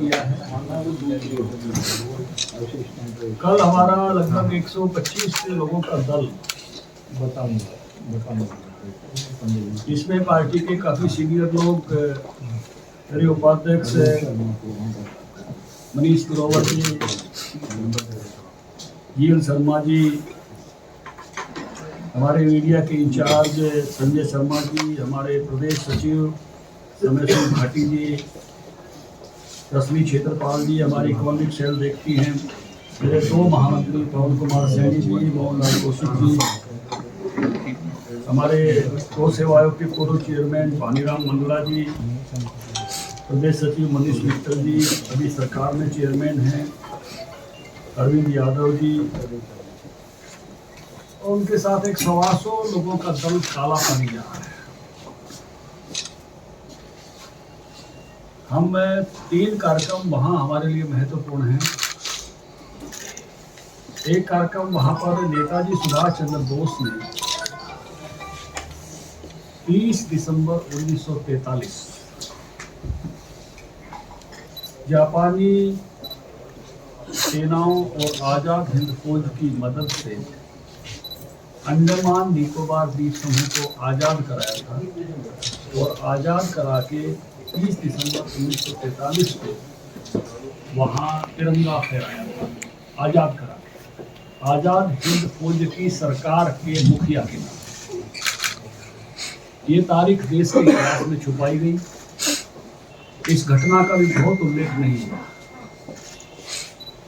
किया है। कल हमारा लगभग 125 लोगों का दल इसमें पार्टी के काफ़ी सीनियर लोग, मेरे उपाध्यक्ष मनीष ग्रोवर जी, जीएल शर्मा जी, हमारे मीडिया के इंचार्ज संजय शर्मा जी, हमारे प्रदेश सचिव समय सिंह भाटी जी, रश्मि क्षेत्रपाल जी, हमारी इकोनॉमिक सेल देखती हैं, मेरे दो महामंत्री पवन कुमार सैनी जी, मोहनलाल कौशिक जी, हमारे दो सेवा आयोग के पूर्व चेयरमैन पानीराम मंगला जी, प्रदेश सचिव मनीष मित्तल जी, अभी सरकार में चेयरमैन हैं अरविंद यादव जी, और उनके साथ एक 125 लोगों का दल काला पानी जा रहा है। हम 3 कार्यक्रम वहाँ हमारे लिए महत्वपूर्ण हैं। एक कार्यक्रम वहाँ पर नेताजी सुभाष चंद्र बोस ने 30 दिसंबर 1943 जापानी सेनाओं और आज़ाद हिंद फौज की मदद से अंडमान निकोबार द्वीप समूह को आज़ाद कराया था और आज़ाद करा के 30 दिसंबर 1943 को वहाँ तिरंगा फहराया था। आज़ाद करा के आज़ाद हिंद फौज की सरकार के मुखिया के नाम। ये तारीख देश के इतिहास में छुपाई गई। इस घटना का भी बहुत उल्लेख नहीं हुआ।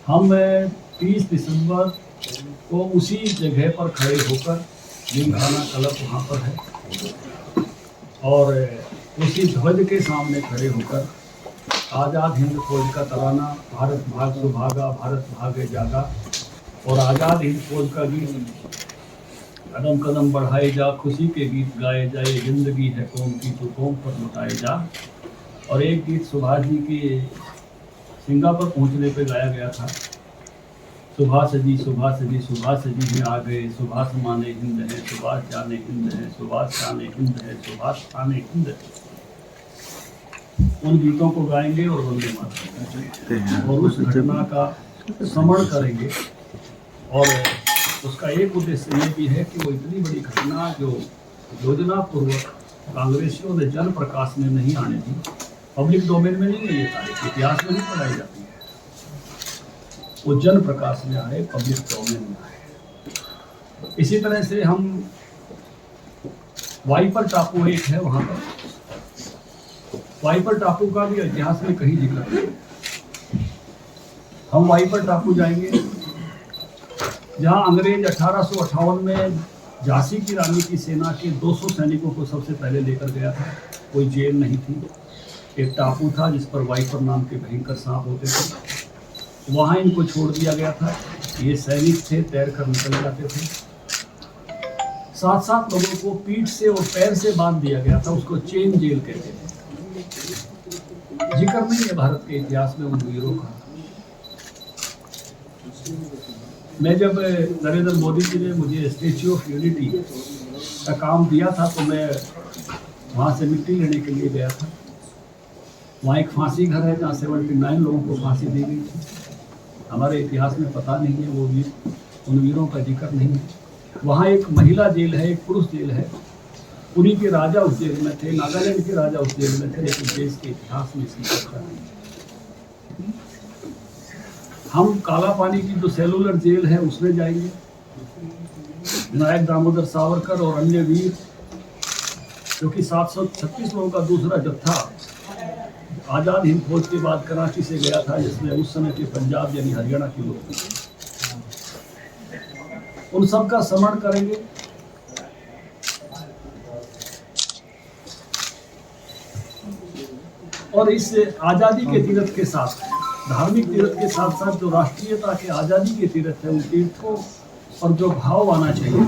हम 30 दिसंबर को उसी जगह पर खड़े होकर, जिमखाना क्लब वहाँ पर है, और उसी ध्वज के सामने खड़े होकर आज़ाद हिंद फौज का तराना भारत भाग सुभागा भारत भागे जागा और आज़ाद हिंद फौज का गीत कदम कदम बढ़ाए जा, खुशी के गीत गाए जाए, जिंदगी है कौम की तो कौम पर लुटाए जा, और एक गीत सुभाष जी के सिंगापुर पहुंचने पे गाया गया था। सुभाष जी सुभाष जी सुभाष जी में आ गए, सुभाष माने हिंद है, सुभाष जाने हिंद है, सुभाष जाने हिंद है, सुभाष खाने हिंद है। उन गीतों को गाएंगे और वंदे मातरम और उस घटना का स्मरण करेंगे। और उसका एक उद्देश्य ये भी है कि वो इतनी बड़ी घटना जो योजना पूर्वक कांग्रेसियों ने जन प्रकाश में नहीं आने दी, पब्लिक डोमेन में नहीं है, ये तारीख इतिहास में नहीं पढ़ाई जाती है, वो जन प्रकाश में आए, पब्लिक डोमेन में आए। इसी तरह से हम वाइपर टापू एक है वहाँ पर, वाइपर टापू का भी इतिहास में कहीं जिक्र है। हम वाइपर टापू जाएंगे जहाँ अंग्रेज 1858 में झांसी की रानी की सेना के 200 सैनिकों को सबसे पहले लेकर गया था। कोई जेल नहीं थी, एक टापू था जिस पर वाइपर नाम के भयंकर सांप होते थे। वहाँ इनको छोड़ दिया गया था। ये सैनिक थे, तैर कर निकल जाते थे। 7-7 लोगों को पीठ से और पैर से बांध दिया गया था, उसको चेन जेल कहते थे। जिक्र नहीं है भारत के इतिहास में उन वीरों का। मैं जब नरेंद्र मोदी जी ने मुझे स्टैच्यू ऑफ यूनिटी का काम दिया था तो मैं वहाँ से मिट्टी लेने के लिए गया था। वहाँ एक फांसी घर है जहाँ 79 लोगों को फांसी दी गई थी। हमारे इतिहास में पता नहीं है, वो वीर, उन वीरों का जिक्र नहीं है। वहाँ एक महिला जेल है, एक पुरुष जेल है। पुरी के राजा उस जेल में थे, नागालैंड के राजा उस जेल में थे, लेकिन देश के इतिहास में इसकी चर्चा नहीं है। हम काला पानी की जो सेलुलर जेल है उसमें जाएंगे। विनायक दामोदर सावरकर और अन्य वीर, जो कि 736 लोगों का दूसरा जत्था आज़ाद हिंद फौज के बाद कराची से गया था, जिसमें उस समय के पंजाब यानी हरियाणा के लोग थे, उन सब का स्मरण करेंगे। और इस आज़ादी के तीर्थ के साथ, धार्मिक तीर्थ के साथ साथ जो राष्ट्रीयता के आज़ादी के तीर्थ है, उन तीर्थों पर जो भाव आना चाहिए।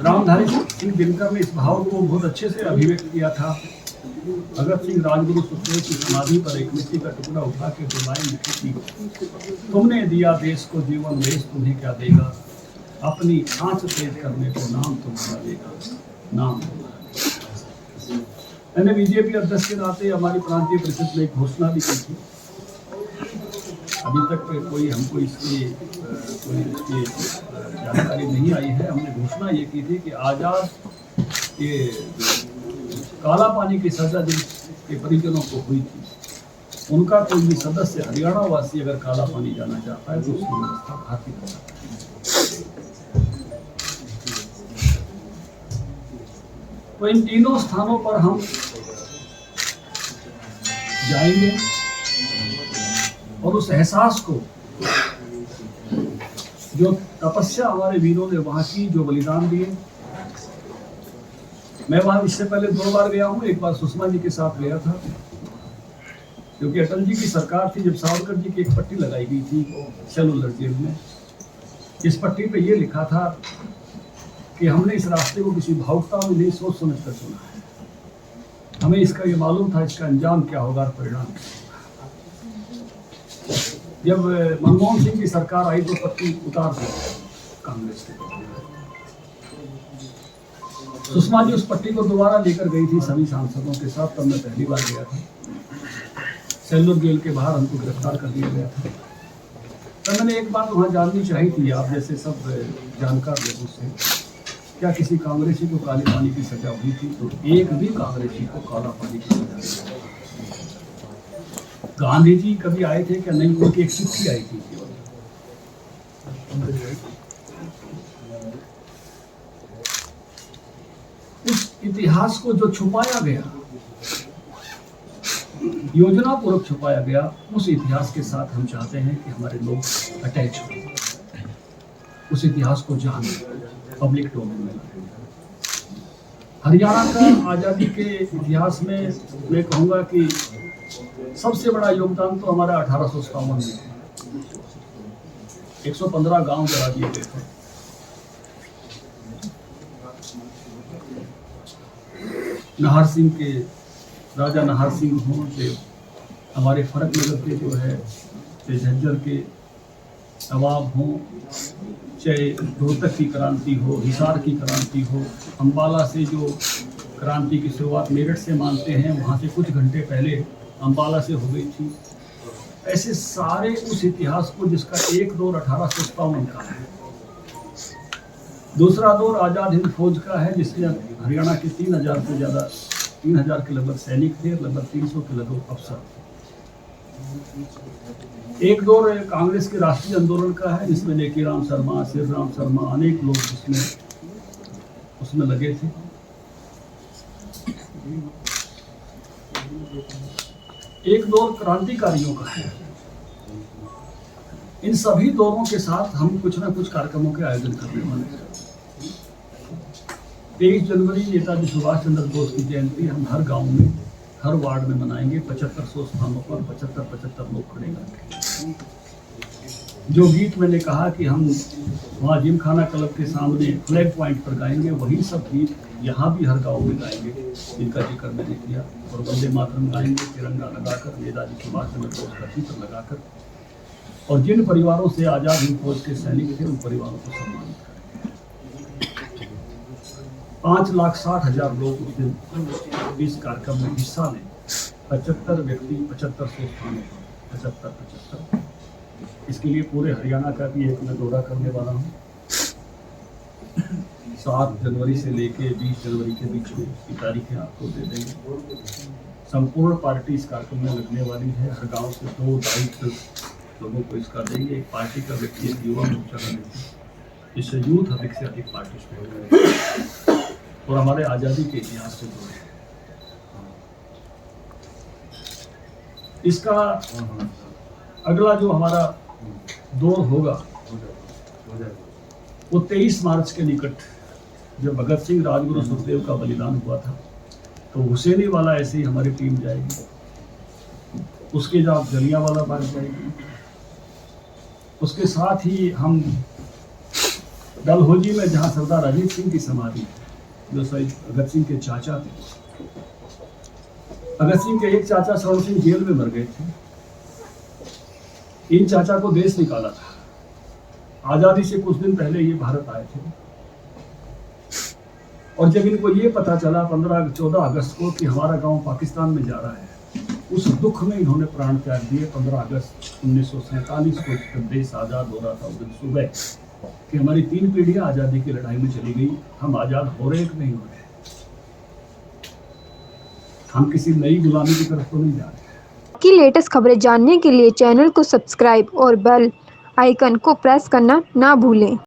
रामधारी सिंह दिनकर ने इस भाव को बहुत अच्छे से अभिव्यक्त किया था। भगत सिंह राजगुरु सुखदेव की समाधि पर एक मिट्टी का टुकड़ा उठा के बुलाई लिखी थी, तुमने दिया देश को जीवन, देश तुम्हें क्या देगा, अपनी आँच तेज करने को नाम तुम्हारा देगा, नाम तुम्हारा। मैंने बीजेपी अध्यक्ष के नाते हमारी प्रांतीय परिषद में एक घोषणा भी की थी। अभी तक कोई हमको इसकी जानकारी नहीं आई है। हमने घोषणा ये की थी कि आज़ाद के काला पानी की सजा जिनके परिजनों को हुई थी, उनका कोई भी सदस्य हरियाणा वासी अगर काला पानी जाना चाहता है तो उसकी व्यवस्था भारतीय जनता पार्टी। तो इन तीनों स्थानों पर हम जाएंगे और उस एहसास को, जो तपस्या हमारे वीरों ने वहां की, जो बलिदान दिए। मैं वहां इससे पहले 2 बार गया हूं। एक बार सुषमा जी के साथ गया था, क्योंकि अटल जी की सरकार थी जब सावरकर जी की एक पट्टी लगाई गई थी सेलुलर जेल में। इस पट्टी पे ये लिखा था कि हमने इस रास्ते को किसी भावुकता में नहीं, सोच समझ कर चुना है। हमें इसका ये मालूम था इसका अंजाम क्या होगा और परिणाम क्या होगा। जब मनमोहन सिंह की सरकार आई तो पट्टी उतार दी कांग्रेस के। सुषमा जी उस पट्टी को दोबारा लेकर गई थी सभी सांसदों के साथ। तब मैं पहली बार गया था। सेलुलर जेल के बाहर हमको गिरफ्तार कर दिया गया था। तब मैंने एक बात वहाँ जाननी चाहिए थी, आप जैसे सब जानकार लोगों से, क्या किसी कांग्रेसी को काले पानी की सजा हुई थी? तो एक भी कांग्रेसी को काला पानी की सजा नहीं। गांधी जी कभी आए थे क्या? नहीं, उनकी एक चिट्ठी आई थी। इस इतिहास को जो छुपाया गया, योजना पूर्वक छुपाया गया, उस इतिहास के साथ हम चाहते हैं कि हमारे लोग अटैच हो, उस इतिहास को जाने, पब्लिक डोमेन में लाएं। हरियाणा का आज़ादी के इतिहास में मैं कहूँगा कि सबसे बड़ा योगदान तो हमारा 1857 में है। 115 गांव जला दिए गए थे। नाहर सिंह के, राजा नाहर सिंह हों, से हमारे फर्क नगर के जो है, चाहे झज्जर के नवाब हों, चाहे रोहतक की क्रांति हो, हिसार की क्रांति हो, अम्बाला से जो क्रांति की शुरुआत मेरठ से मानते हैं, वहाँ से कुछ घंटे पहले अम्बाला से हो गई थी। ऐसे सारे उस इतिहास को, जिसका एक दौर 1857 का है, दूसरा दौर आज़ाद हिंद फौज का है, जिसमें हरियाणा के 3000 से ज़्यादा, 3000 के लगभग सैनिक थे, लगभग 300 के लगभग अफसर थे। एक दौर कांग्रेस के राष्ट्रीय आंदोलन का है, जिसमें लेकीराम शर्मा, श्रीराम शर्मा, अनेक लोग उसमें लगे थे। एक दौर क्रांतिकारियों का है। इन सभी दौरों के साथ हम कुछ ना कुछ कार्यक्रमों के आयोजन करने वाले हैं। 23 जनवरी नेताजी सुभाष चंद्र बोस की जयंती हम हर गांव में, हर वार्ड में मनाएंगे। 7500 स्थानों पर 75 लोग खड़े करके जो गीत मैंने कहा कि हम वहाँ जिमखाना क्लब के सामने फ्लैग पॉइंट पर गाएंगे, वही सब गीत यहाँ भी हर गांव में गाएंगे, जिनका जिक्र मैंने किया। और वंदे मातरम गाएंगे, तिरंगा लगाकर, नेताजी सुभाष चंद्र बोस का चित्र लगाकर। और जिन परिवारों से आज़ाद हिंद फौज के सैनिक थे, उन परिवारों को सम्मानित करेंगे। 5,60,000 लोग उस दिन इस कार्यक्रम में हिस्सा लें। 75 व्यक्ति 7500 स्थानों पर, 75। इसके लिए पूरे हरियाणा का भी एक मैं दौरा करने वाला हूँ। 7 जनवरी से लेके 20 जनवरी के बीच में इसकी तारीखें आपको दे देंगे। संपूर्ण पार्टी इस कार्यक्रम में लगने वाली है। हर गांव से 2-2.5 लोगों को इसका देंगे। एक पार्टी का व्यक्ति, एक युवा मोर्चा का व्यक्ति, जिससे यूथ अधिक से अधिक पार्टिसिपेट करें और हमारे आज़ादी के इतिहास से जुड़े। इसका अगला जो हमारा दौर होगा वो 23 मार्च के निकट, जब भगत सिंह, राजगुरु, सुखदेव का बलिदान हुआ था, तो हुसैनी वाला ऐसे ही हमारी टीम जाएगी। उसके बाद जलियांवाला बाग जाएगी। उसके साथ ही हम डलहौजी में, जहाँ सरदार अजीत सिंह की समाधि, जो शहीद भगत सिंह के चाचा थे, भगत सिंह के एक चाचा शरण सिंह जेल में मर गए थे। इन चाचा को देश निकाला था। आज़ादी से कुछ दिन पहले ये भारत आए थे और जब इनको ये पता चला 14 अगस्त को कि हमारा गांव पाकिस्तान में जा रहा है, उस दुख में इन्होंने प्राण त्याग दिए। 15 अगस्त 1947 को जब देश आज़ाद हो रहा था, उस दिन सुबह कि हमारी 3 पीढ़ियां आज़ादी की लड़ाई में चली गई, हम आज़ाद हो रहे कि नहीं हो रहे, हम किसी नई गुलामी की तरफ तो नहीं जा रहे। की लेटेस्ट खबरें जानने के लिए चैनल को सब्सक्राइब और बेल आइकन को प्रेस करना ना भूलें।